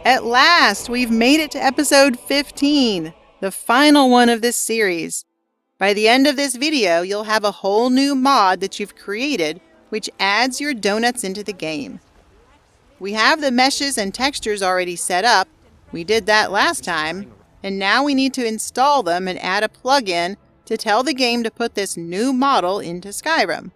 At last, we've made it to episode 15, the final one of this series. By the end of this video, you'll have a whole new mod that you've created, which adds your donuts into the game. We have the meshes and textures already set up. We did that last time, and now we need to install them and add a plugin to tell the game to put this new model into Skyrim.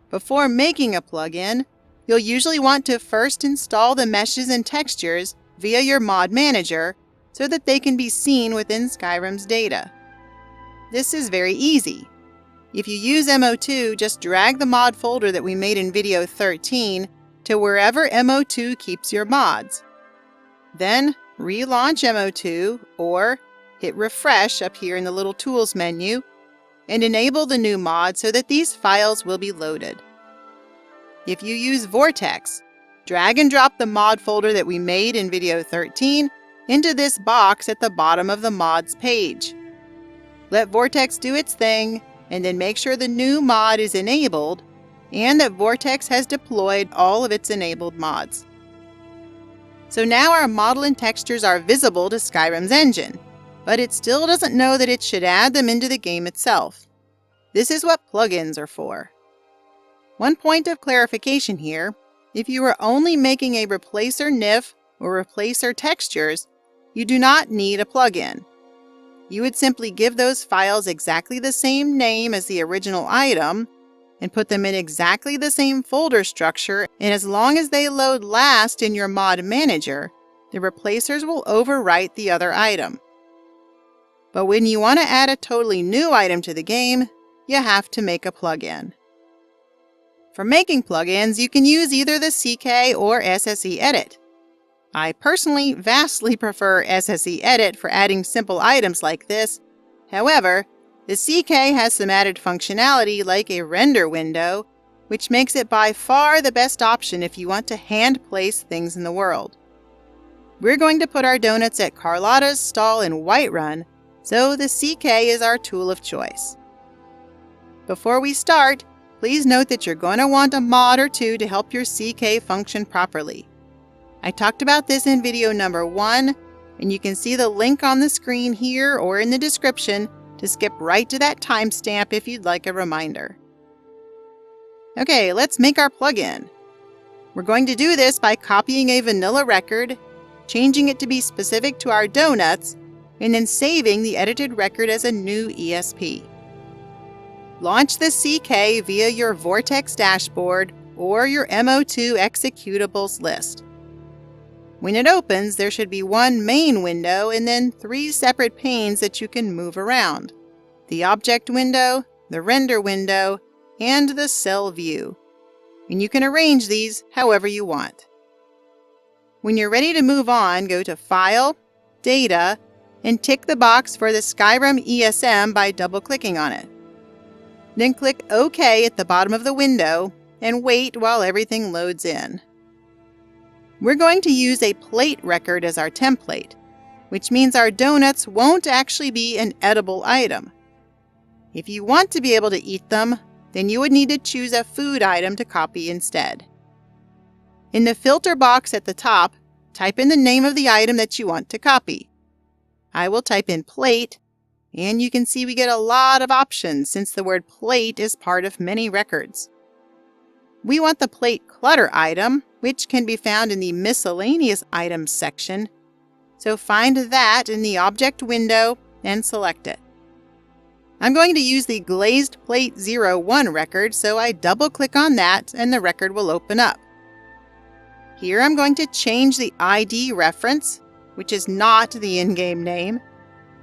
Before making a plugin, you'll usually want to first install the meshes and textures via your mod manager so that they can be seen within Skyrim's data. This is very easy. If you use MO2, just drag the mod folder that we made in video 13 to wherever MO2 keeps your mods. Then relaunch MO2 or hit refresh up here in the little tools menu and enable the new mod so that these files will be loaded. If you use Vortex, drag and drop the mod folder that we made in video 13 into this box at the bottom of the mods page. Let Vortex do its thing, and then make sure the new mod is enabled and that Vortex has deployed all of its enabled mods. So now our model and textures are visible to Skyrim's engine, but it still doesn't know that it should add them into the game itself. This is what plugins are for. One point of clarification here, if you are only making a replacer NIF or replacer textures, you do not need a plugin. You would simply give those files exactly the same name as the original item and put them in exactly the same folder structure, and as long as they load last in your mod manager, the replacers will overwrite the other item. But when you want to add a totally new item to the game, you have to make a plugin. For making plugins, you can use either the CK or SSE Edit. I personally vastly prefer SSE Edit for adding simple items like this. However, the CK has some added functionality like a render window, which makes it by far the best option if you want to hand place things in the world. We're going to put our donuts at Carlotta's stall in Whiterun, so the CK is our tool of choice. Before we start, please note that you're going to want a mod or two to help your CK function properly. I talked about this in video number 1, and you can see the link on the screen here or in the description to skip right to that timestamp if you'd like a reminder. Okay, let's make our plugin. We're going to do this by copying a vanilla record, changing it to be specific to our donuts, and then saving the edited record as a new ESP. Launch the CK via your Vortex dashboard or your MO2 executables list. When it opens, there should be one main window and then 3 separate panes that you can move around: the object window, the render window, and the cell view. And you can arrange these however you want. When you're ready to move on, go to File, Data, and tick the box for the Skyrim ESM by double-clicking on it. Then click OK at the bottom of the window and wait while everything loads in. We're going to use a plate record as our template, which means our donuts won't actually be an edible item. If you want to be able to eat them, then you would need to choose a food item to copy instead. In the filter box at the top, type in the name of the item that you want to copy. I will type in plate, and you can see we get a lot of options since the word plate is part of many records. We want the plate clutter item, which can be found in the miscellaneous items section, so find that in the object window and select it. I'm going to use the glazed plate 01 record, so I double-click on that and the record will open up. Here I'm going to change the ID reference, which is not the in-game name,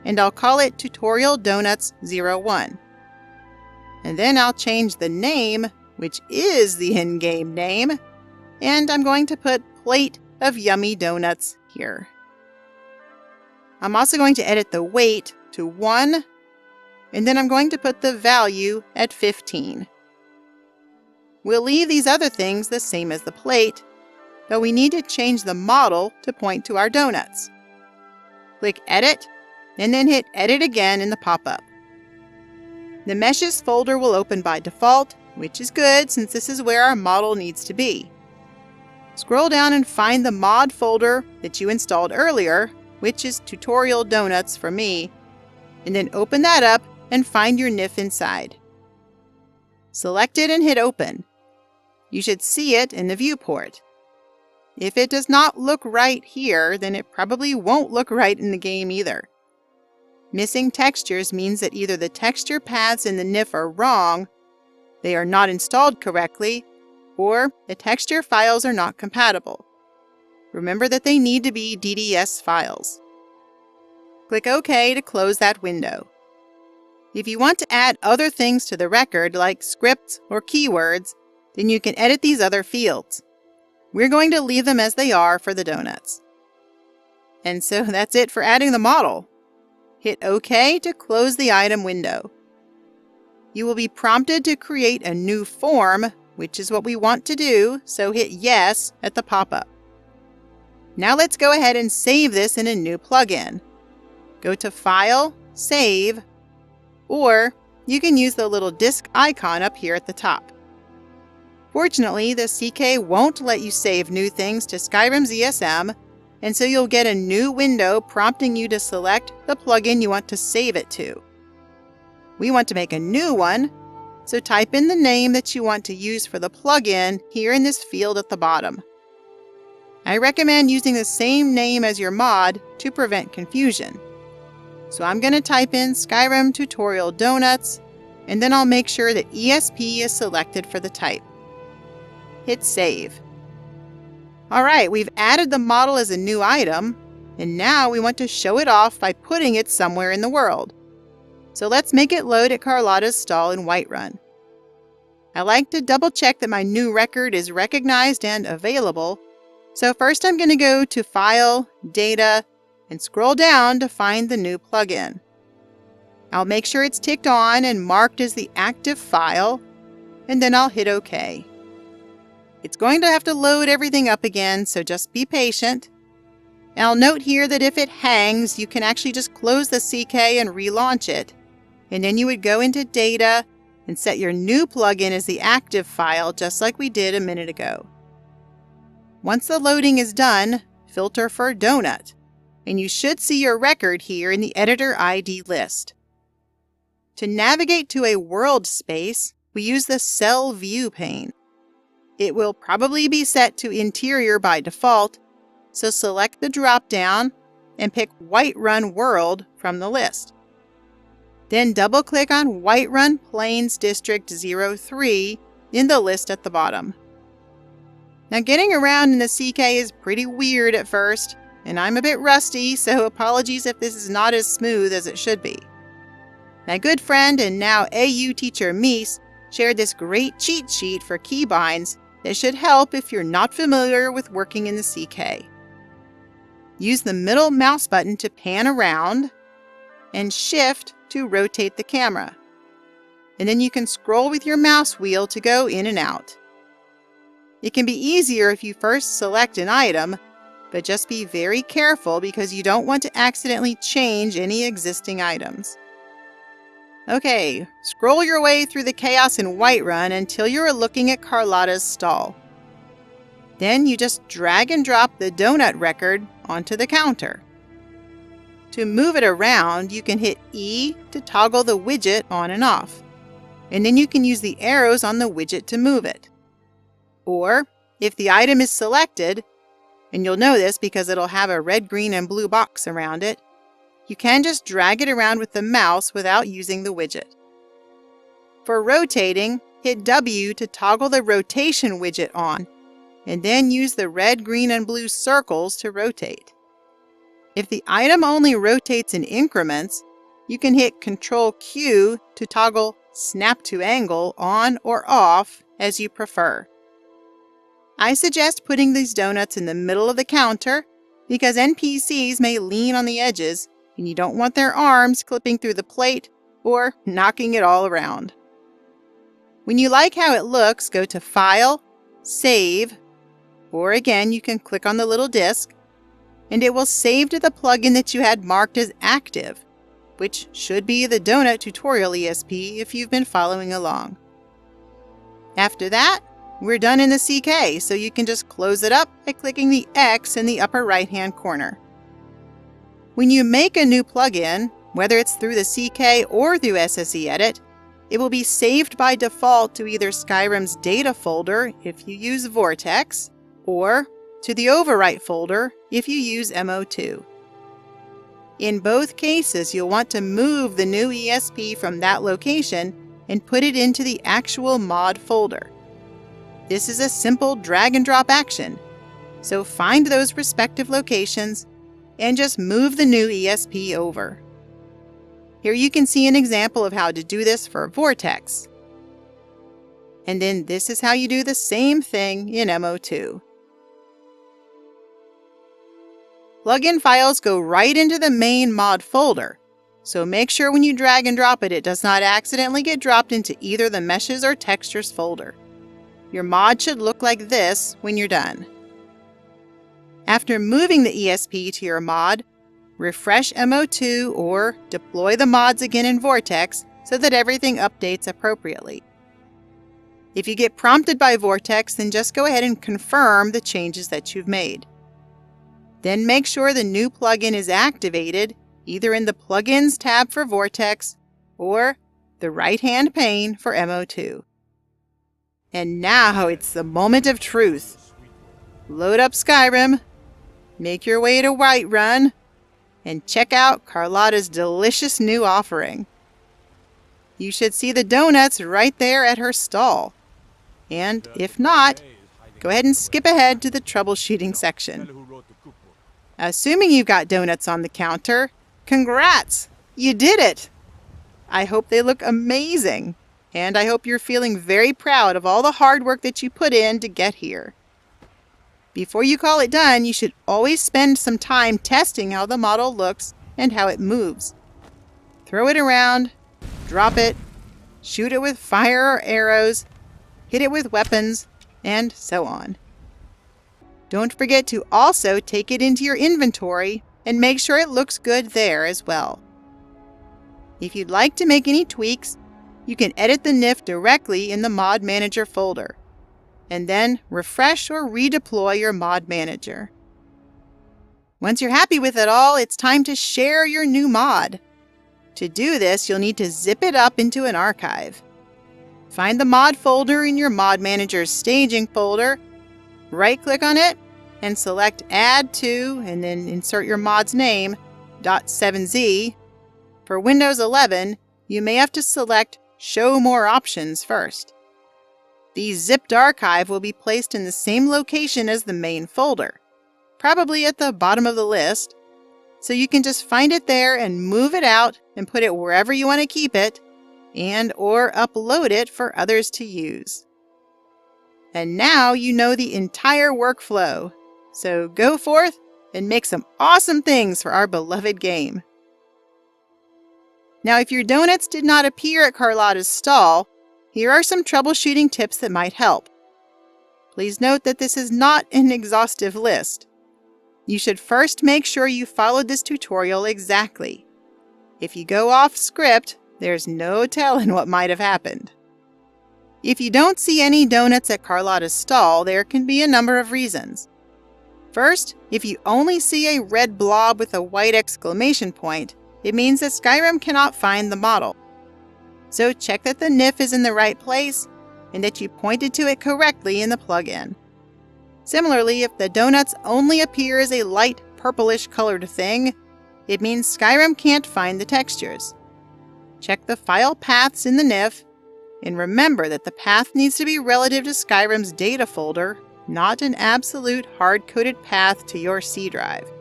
and I'll call it Tutorial Donuts 01. And then I'll change the name, which is the in-game name, and I'm going to put Plate of Yummy Donuts here. I'm also going to edit the weight to 1, and then I'm going to put the value at 15. We'll leave these other things the same as the plate, but we need to change the model to point to our donuts. Click Edit, and then hit Edit again in the pop-up. The Meshes folder will open by default, which is good since this is where our model needs to be. scroll down and find the mod folder that you installed earlier, which is Tutorial Donuts for me, and then open that up and find your NIF inside. Select it and hit Open. You should see it in the viewport. If it does not look right here, then it probably won't look right in the game either. Missing textures means that either the texture paths in the NIF are wrong, they are not installed correctly, or the texture files are not compatible. Remember that they need to be DDS files. Click OK to close that window. If you want to add other things to the record, like scripts or keywords, then you can edit these other fields. We're going to leave them as they are for the donuts. And so that's it for adding the model. Hit OK to close the item window. You will be prompted to create a new form, which is what we want to do, so hit Yes at the pop-up. Now let's go ahead and save this in a new plugin. Go to File, Save, or you can use the little disk icon up here at the top. Fortunately, the CK won't let you save new things to Skyrim's ESM, and so you'll get a new window prompting you to select the plugin you want to save it to. We want to make a new one, so type in the name that you want to use for the plugin here in this field at the bottom. I recommend using the same name as your mod to prevent confusion. So I'm going to type in Skyrim Tutorial Donuts, and then I'll make sure that ESP is selected for the type. Hit Save. Alright, we've added the model as a new item, and now we want to show it off by putting it somewhere in the world. So let's make it load at Carlotta's stall in Whiterun. I like to double check that my new record is recognized and available, so first I'm going to go to File, Data, and scroll down to find the new plugin. I'll make sure it's ticked on and marked as the active file, and then I'll hit OK. It's going to have to load everything up again, so just be patient. And I'll note here that if it hangs, you can actually just close the CK and relaunch it. And then you would go into Data and set your new plugin as the active file, just like we did a minute ago. Once the loading is done, filter for Donut, and you should see your record here in the Editor ID list. To navigate to a world space, we use the Cell View pane. It will probably be set to Interior by default, so select the drop-down and pick Whiterun World from the list. Then double-click on Whiterun Plains District 03 in the list at the bottom. Now getting around in the CK is pretty weird at first, and I'm a bit rusty, so apologies if this is not as smooth as it should be. My good friend and now AU teacher Mies shared this great cheat sheet for keybinds that should help if you're not familiar with working in the CK. Use the middle mouse button to pan around and Shift to rotate the camera. And then you can scroll with your mouse wheel to go in and out. It can be easier if you first select an item, but just be very careful because you don't want to accidentally change any existing items. Okay, scroll your way through the chaos in Whiterun until you're looking at Carlotta's stall. Then you just drag and drop the donut record onto the counter. To move it around, you can hit E to toggle the widget on and off, and then you can use the arrows on the widget to move it. Or, if the item is selected, and you'll know this because it'll have a red, green, and blue box around it, you can just drag it around with the mouse without using the widget. For rotating, hit W to toggle the rotation widget on, and then use the red, green, and blue circles to rotate. If the item only rotates in increments, you can hit Ctrl Q to toggle Snap to Angle on or off as you prefer. I suggest putting these donuts in the middle of the counter because NPCs may lean on the edges and you don't want their arms clipping through the plate or knocking it all around. When you like how it looks, go to File, Save, or again you can click on the little disk, and it will save to the plugin that you had marked as active, which should be the Donut Tutorial ESP if you've been following along. After that, we're done in the CK, so you can just close it up by clicking the X in the upper right-hand corner. When you make a new plugin, whether it's through the CK or through SSE Edit, it will be saved by default to either Skyrim's data folder if you use Vortex, or to the overwrite folder if you use MO2. In both cases, you'll want to move the new ESP from that location and put it into the actual mod folder. This is a simple drag and drop action, so find those respective locations and just move the new ESP over. Here you can see an example of how to do this for Vortex. And then this is how you do the same thing in MO2. Plugin files go right into the main mod folder, so make sure when you drag and drop it, it does not accidentally get dropped into either the Meshes or Textures folder. Your mod should look like this when you're done. After moving the ESP to your mod, refresh MO2 or deploy the mods again in Vortex so that everything updates appropriately. If you get prompted by Vortex, then just go ahead and confirm the changes that you've made. Then make sure the new plugin is activated either in the Plugins tab for Vortex or the right-hand pane for MO2. And now it's the moment of truth. Load up Skyrim, make your way to Whiterun, and check out Carlotta's delicious new offering. You should see the donuts right there at her stall. And if not, go ahead and skip ahead to the troubleshooting section. Assuming you've got donuts on the counter, congrats! You did it! I hope they look amazing, and I hope you're feeling very proud of all the hard work that you put in to get here. Before you call it done, you should always spend some time testing how the model looks and how it moves. Throw it around, drop it, shoot it with fire or arrows, hit it with weapons, and so on. Don't forget to also take it into your inventory and make sure it looks good there as well. If you'd like to make any tweaks, you can edit the NIF directly in the Mod Manager folder, and then refresh or redeploy your Mod Manager. Once you're happy with it all, it's time to share your new mod. To do this, you'll need to zip it up into an archive. Find the mod folder in your Mod Manager's staging folder, right-click on it, and select Add to, and then insert your mod's name, .7z. For Windows 11, you may have to select Show More Options first. The zipped archive will be placed in the same location as the main folder, probably at the bottom of the list, so you can just find it there and move it out and put it wherever you want to keep it, and or upload it for others to use. And now you know the entire workflow, so go forth and make some awesome things for our beloved game. Now, if your donuts did not appear at Carlotta's stall, here are some troubleshooting tips that might help. Please note that this is not an exhaustive list. You should first make sure you followed this tutorial exactly. If you go off script, there's no telling what might have happened. If you don't see any donuts at Carlotta's stall, there can be a number of reasons. First, if you only see a red blob with a white exclamation point, it means that Skyrim cannot find the model. So check that the NIF is in the right place and that you pointed to it correctly in the plugin. Similarly, if the donuts only appear as a light purplish colored thing, it means Skyrim can't find the textures. Check the file paths in the NIF, and remember that the path needs to be relative to Skyrim's data folder, not an absolute hard-coded path to your C drive.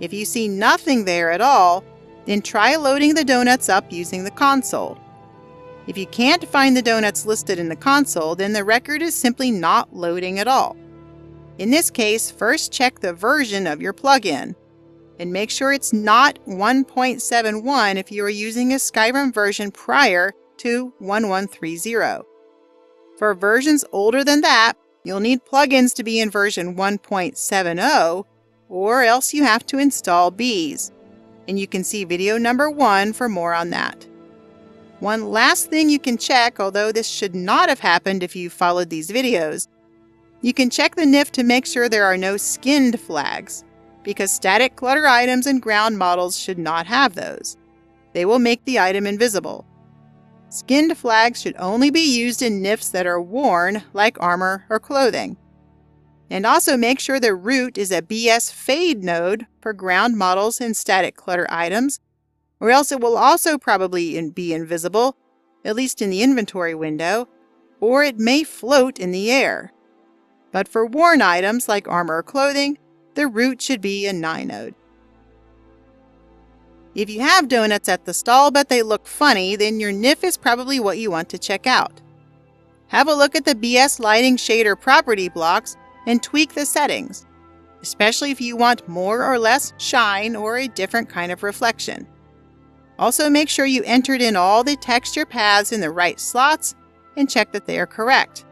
If you see nothing there at all, then try loading the donuts up using the console. If you can't find the donuts listed in the console, then the record is simply not loading at all. In this case, first check the version of your plugin, and make sure it's not 1.71 if you are using a Skyrim version prior to 1130. For versions older than that, you'll need plugins to be in version 1.70, or else you have to install bees, and you can see video number 1 for more on that. One last thing you can check, although this should not have happened if you followed these videos, you can check the NIF to make sure there are no skinned flags, because static clutter items and ground models should not have those. They will make the item invisible. Skinned flags should only be used in NIFs that are worn, like armor or clothing. And also make sure the root is a BS fade node for ground models and static clutter items, or else it will also probably be invisible, at least in the inventory window, or it may float in the air. But for worn items like armor or clothing, the root should be a 9 node. If you have donuts at the stall but they look funny, then your NIF is probably what you want to check out. Have a look at the BS lighting shader property blocks and tweak the settings, especially if you want more or less shine or a different kind of reflection. Also make sure you entered in all the texture paths in the right slots and check that they are correct.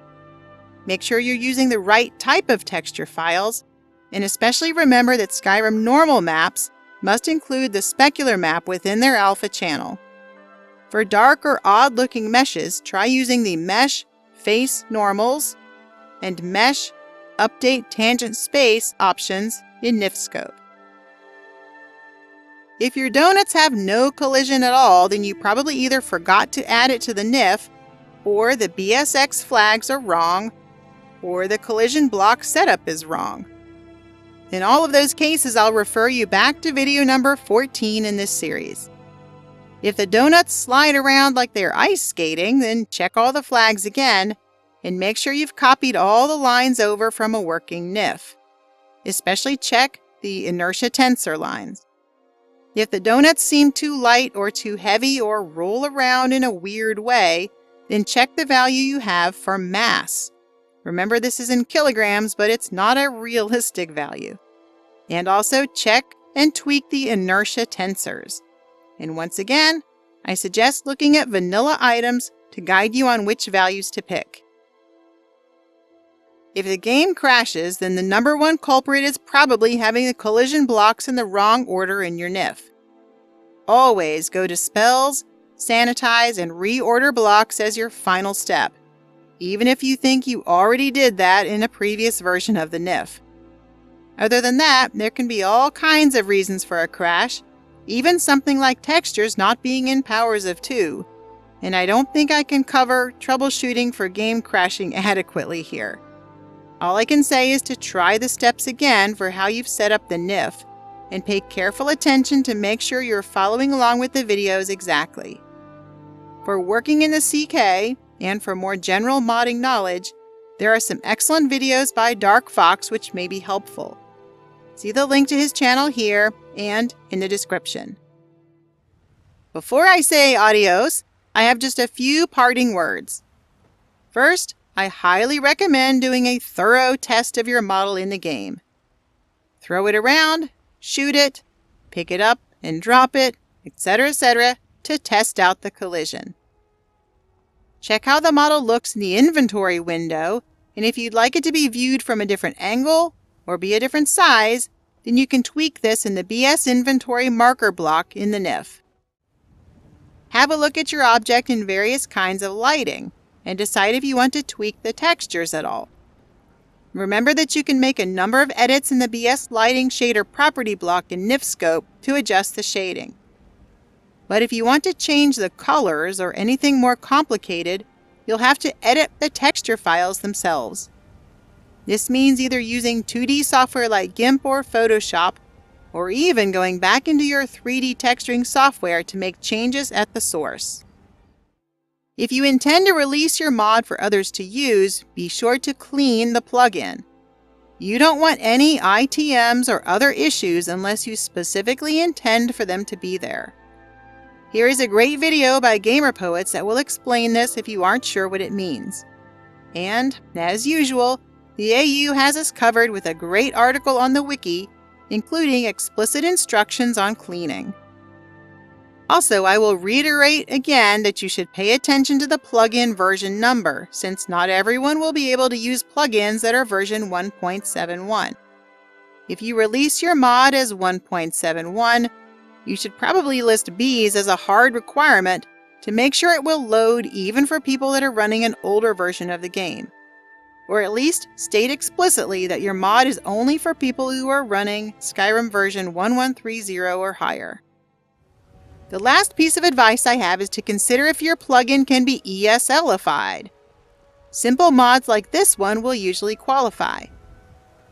Make sure you're using the right type of texture files, and especially remember that Skyrim normal maps must include the specular map within their alpha channel. For dark or odd-looking meshes, try using the Mesh Face Normals and Mesh Update Tangent Space options in NIF Scope. If your donuts have no collision at all, then you probably either forgot to add it to the NIF, or the BSX flags are wrong, or the collision block setup is wrong. In all of those cases, I'll refer you back to video number 14 in this series. If the donuts slide around like they're ice skating, then check all the flags again, and make sure you've copied all the lines over from a working NIF. Especially check the inertia tensor lines. If the donuts seem too light or too heavy or roll around in a weird way, then check the value you have for mass. Remember, this is in kilograms, but it's not a realistic value. And also check and tweak the inertia tensors. And once again, I suggest looking at vanilla items to guide you on which values to pick. If the game crashes, then the number one culprit is probably having the collision blocks in the wrong order in your NIF. Always go to Spells, Sanitize, and reorder blocks as your final step, even if you think you already did that in a previous version of the NIF. Other than that, there can be all kinds of reasons for a crash, even something like textures not being in powers of 2, and I don't think I can cover troubleshooting for game crashing adequately here. All I can say is to try the steps again for how you've set up the NIF, and pay careful attention to make sure you're following along with the videos exactly. For working in the CK, and for more general modding knowledge, there are some excellent videos by Dark Fox which may be helpful. See the link to his channel here and in the description. Before I say adios, I have just a few parting words. First, I highly recommend doing a thorough test of your model in the game. Throw it around, shoot it, pick it up and drop it, etc., to test out the collision. Check how the model looks in the inventory window, and if you'd like it to be viewed from a different angle or be a different size, then you can tweak this in the BS inventory marker block in the NIF. Have a look at your object in various kinds of lighting, and decide if you want to tweak the textures at all. Remember that you can make a number of edits in the BS lighting shader property block in NIF Scope to adjust the shading. But if you want to change the colors or anything more complicated, you'll have to edit the texture files themselves. This means either using 2D software like GIMP or Photoshop, or even going back into your 3D texturing software to make changes at the source. If you intend to release your mod for others to use, be sure to clean the plugin. You don't want any ITMs or other issues unless you specifically intend for them to be there. Here is a great video by Gamer Poets that will explain this if you aren't sure what it means. And, as usual, the AU has us covered with a great article on the wiki, including explicit instructions on cleaning. Also, I will reiterate again that you should pay attention to the plugin version number, since not everyone will be able to use plugins that are version 1.71. If you release your mod as 1.71, you should probably list bees as a hard requirement to make sure it will load even for people that are running an older version of the game. Or at least state explicitly that your mod is only for people who are running Skyrim version 1130 or higher. The last piece of advice I have is to consider if your plugin can be ESL-ified. Simple mods like this one will usually qualify.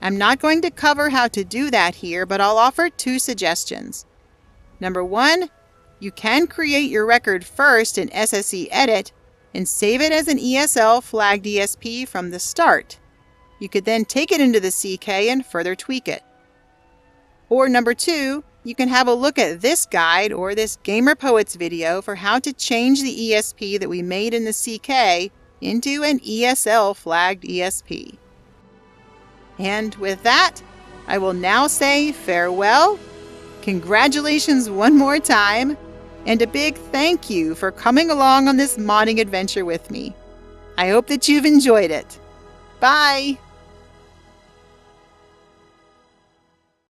I'm not going to cover how to do that here, but I'll offer 2 suggestions. Number 1, you can create your record first in SSE Edit and save it as an ESL flagged ESP from the start. You could then take it into the CK and further tweak it. Or number 2, you can have a look at this guide or this Gamer Poets video for how to change the ESP that we made in the CK into an ESL flagged ESP. And with that, I will now say farewell, congratulations one more time, and a big thank you for coming along on this modding adventure with me. I hope that you've enjoyed it. Bye!